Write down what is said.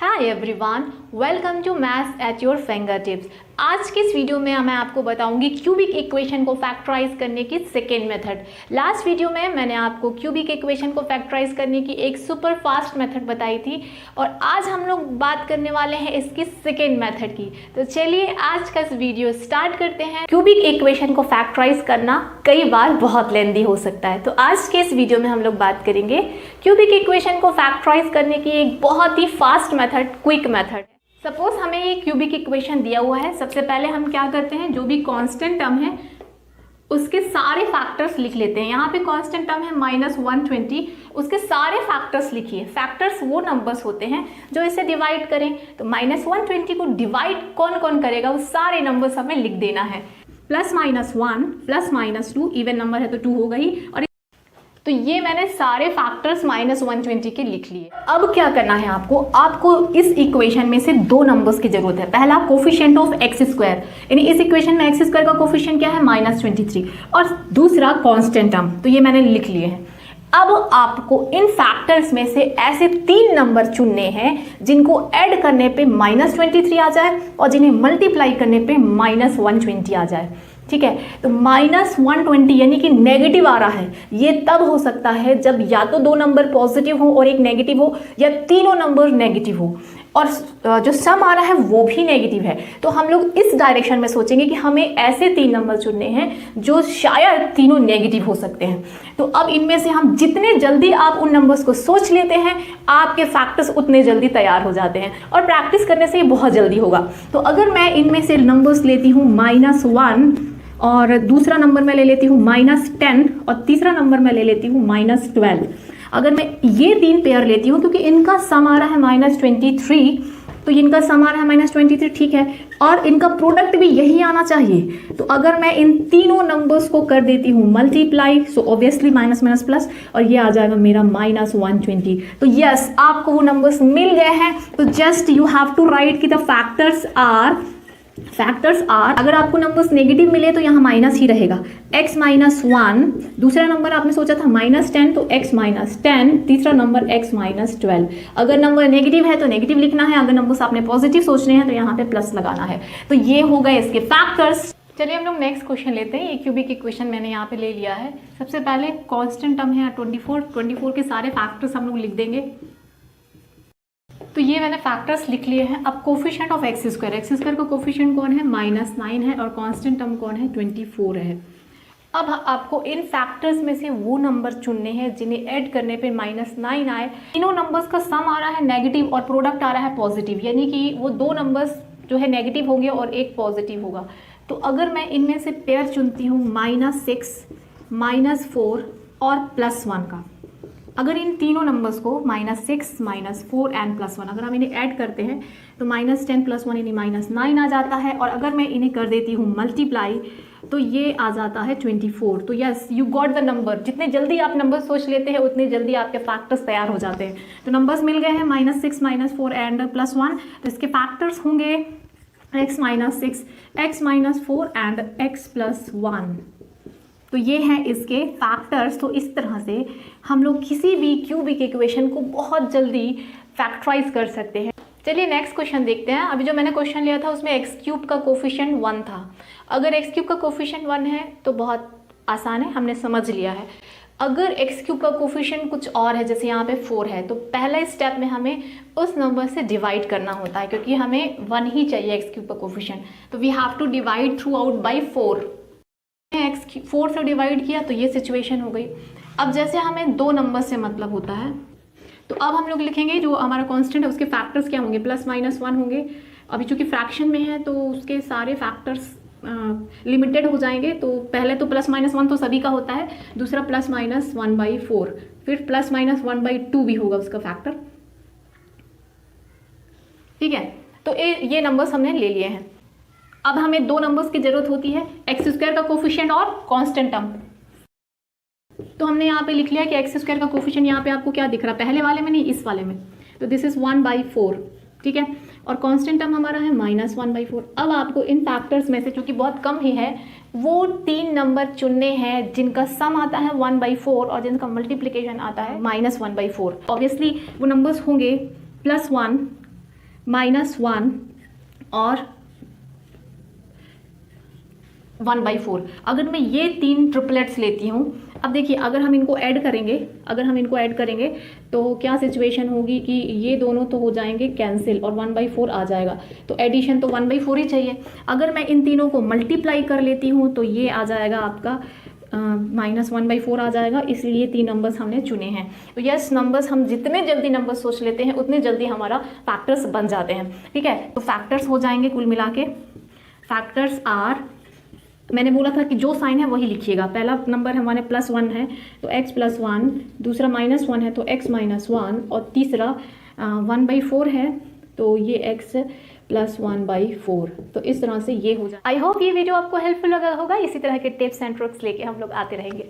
Hi everyone, welcome to maths at your finger tips. आज के इस वीडियो में मैं आपको बताऊंगी क्यूबिक इक्वेशन को फैक्टराइज करने की सेकेंड मेथड। लास्ट वीडियो में मैंने आपको क्यूबिक इक्वेशन को फैक्टराइज करने की एक सुपर फास्ट मेथड बताई थी और आज हम लोग बात करने वाले हैं इसकी सेकेंड मेथड की। तो चलिए आज का इस वीडियो स्टार्ट करते हैं। क्यूबिक इक्वेशन को फैक्टराइज करना कई बार बहुत लेंदी हो सकता है, तो आज के इस वीडियो में हम लोग बात करेंगे क्यूबिक इक्वेशन को फैक्टराइज करने की एक बहुत ही fast method, quick method. Suppose हमें ये क्यूबिक इक्वेशन दिया हुआ है। सबसे पहले हम क्या करते हैं, जो भी कांस्टेंट टर्म है उसके सारे फैक्टर्स लिख लेते हैं। यहाँ पे कांस्टेंट टर्म है -120, उसके सारे फैक्टर्स लिखिए। फैक्टर्स वो नंबर्स होते हैं जो इसे डिवाइड करें, तो -120 को डिवाइड कौन कौन करेगा वो सारे नंबर्स हमें लिख देना है। +-1 +-2, इवन नंबर है तो 2 होगा ही। और तो ये मैंने सारे फैक्टर्स -120 के लिख लिए। अब क्या करना है आपको इस इक्वेशन में से दो नंबर्स की जरूरत है। पहला कोफिशिएंट ऑफ x², यानी इस इक्वेशन में x² का कोफिशिएंट क्या है -23, और दूसरा कांस्टेंट टर्म, तो ये मैंने लिख लिए हैं। अब आपको इन फैक्टर्स में से ऐसे 3 नंबर चुनने हैं जिनको ऐड करने पे -23 आ जाए और जिन्हें मल्टीप्लाई करने पे -120 आ जाए। ठीक है, तो -120 यानी कि नेगेटिव आ रहा है। ये तब हो सकता है जब या तो 2 नंबर पॉजिटिव हो और एक नेगेटिव हो, या तीनों नंबर नेगेटिव हो और जो सम आ रहा है वो भी नेगेटिव है। तो हम लोग इस डायरेक्शन में सोचेंगे कि हमें ऐसे 3 नंबर चुनने हैं जो शायद तीनों नेगेटिव हो सकते हैं। तो अब इनमें से हम जितने जल्दी आप उन नंबर्स को सोच लेते हैं, आपके फैक्टर्स उतने जल्दी तैयार हो जाते हैं और प्रैक्टिस करने से ये बहुत जल्दी होगा। तो अगर मैं इनमें से नंबर्स लेती हूँ -1 और दूसरा नंबर मैं ले लेती हूँ -10 और तीसरा नंबर मैं ले लेती हूँ -12। अगर मैं ये 3 पेयर लेती हूँ, क्योंकि इनका सम आ रहा है -23, तो इनका सम आ रहा है -23, ठीक है, और इनका प्रोडक्ट भी यही आना चाहिए। तो अगर मैं इन तीनों नंबर्स को कर देती हूँ multiply, so obviously minus minus plus, और ये आ जाएगा मेरा -120। तो यस, आपको वो नंबर्स मिल गए हैं। तो just you have to write कि द फैक्टर्स आर, अगर आपको नंबर्स नेगेटिव मिले तो यहाँ माइनस ही रहेगा। x-1, दूसरा नंबर आपने सोचा था -10, तो x-10, तीसरा नंबर x-12। अगर नंबर नेगेटिव है तो नेगेटिव लिखना है, अगर नंबर्स आपने पॉजिटिव सोचने हैं तो यहाँ पे प्लस लगाना है। तो ये हो गए इसके फैक्टर्स। चलिए हम लोग नेक्स्ट क्वेश्चन लेते हैं। ये क्यूबिक इक्वेशन मैंने यहाँ पे ले लिया है। सबसे पहले कॉन्स्टेंट टर्म है 24 के सारे फैक्टर्स हम लोग लिख देंगे। तो ये मैंने फैक्टर्स लिख लिए हैं। अब कोफिशिएंट ऑफ x² का कोफिशिएंट कौन है, -9 है, और कांस्टेंट टर्म कौन है, 24 है। अब आपको इन फैक्टर्स में से वो नंबर चुनने हैं जिन्हें ऐड करने पे -9 आए। तीनों नंबर्स का सम आ रहा है नेगेटिव और प्रोडक्ट आ रहा है पॉजिटिव, यानी कि वो 2 नंबर्स जो है नेगेटिव होंगे और एक पॉजिटिव होगा। तो अगर मैं इनमें से पेयर चुनती हूँ -6, -4 और +1 का, अगर इन तीनों नंबर्स को -6, -4 एंड +1 अगर हम इन्हें ऐड करते हैं तो -10 + 1 यानी -9 आ जाता है। और अगर मैं इन्हें कर देती हूँ मल्टीप्लाई तो ये आ जाता है 24। तो yes, you got the number. जितने जल्दी आप नंबर सोच लेते हैं उतनी जल्दी आपके फैक्टर्स तैयार हो जाते हैं। तो नंबर्स मिल गए हैं -6, -4 एंड +1। तो इसके फैक्टर्स होंगे x-6, x-4 एंड x+1। तो ये हैं इसके फैक्टर्स। तो इस तरह से हम लोग किसी भी क्यूबिक इक्वेशन को बहुत जल्दी फैक्टराइज कर सकते हैं। चलिए नेक्स्ट क्वेश्चन देखते हैं। अभी जो मैंने क्वेश्चन लिया था उसमें x³ का कोफिशिएंट 1 था। अगर x³ का कोफिशिएंट 1 है तो बहुत आसान है, हमने समझ लिया है। अगर x³ का कोफिशिएंट कुछ और है, जैसे यहाँ पे 4 है, तो पहले स्टेप में हमें उस नंबर से डिवाइड करना होता है, क्योंकि हमें 1 ही चाहिए x³ का कोफिशिएंट। तो we have to divide throughout by 4। x4 से डिवाइड किया तो ये सिचुएशन हो गई। अब जैसे हमें 2 नंबर से मतलब होता है, तो अब हम लोग लिखेंगे जो हमारा कांस्टेंट है उसके फैक्टर्स क्या होंगे, +-1 होंगे। अभी चूंकि फ्रैक्शन में है तो उसके सारे फैक्टर्स लिमिटेड हो जाएंगे। तो पहले तो +-1 तो सभी का होता है, दूसरा +-1/4, फिर +-1/2 भी होगा उसका फैक्टर। ठीक है, तो ये नंबर्स हमने ले लिए हैं। अब हमें 2 नंबर्स की जरूरत होती है, x² का कोफिशिएंट और कांस्टेंट टर्म। तो हमने यहाँ पे लिख लिया कि x² का कोफिशिएंट यहाँ पे आपको क्या दिख रहा है, पहले वाले में नहीं, इस वाले में। तो दिस इज 1/4, ठीक है, और कांस्टेंट टर्म हमारा है -1/4। अब आपको इन फैक्टर्स में से, चूंकि बहुत कम ही है, वो 3 नंबर चुनने हैं जिनका सम आता है 1/4 और जिनका मल्टीप्लिकेशन आता है -1/4। ऑब्वियसली वो नंबर्स होंगे +1, -1 और 1/4। अगर मैं ये 3 ट्रिपलेट्स लेती हूँ, अब देखिए अगर हम इनको ऐड करेंगे तो क्या सिचुएशन होगी कि ये दोनों तो हो जाएंगे कैंसिल और 1/4 आ जाएगा, तो एडिशन तो 1/4 ही चाहिए। अगर मैं इन तीनों को मल्टीप्लाई कर लेती हूँ तो ये आ जाएगा आपका -1/4 आ जाएगा, इसलिए 3 नंबर्स हमने चुने हैं। तो यस, नंबर्स हम जितने जल्दी नंबर सोच लेते हैं उतने जल्दी हमारा फैक्टर्स बन जाते हैं। ठीक है, तो फैक्टर्स हो जाएंगे कुल मिला के, फैक्टर्स आर, मैंने बोला था कि जो साइन है वही लिखिएगा। पहला नंबर हमारे +1 है तो x +1, दूसरा -1 है तो x -1 और तीसरा 1/4 है तो ये x +1/4। तो इस तरह से ये हो जाए। आई होप ये वीडियो आपको हेल्पफुल लगा होगा। इसी तरह के टिप्स एंड ट्रिक्स लेके हम लोग आते रहेंगे।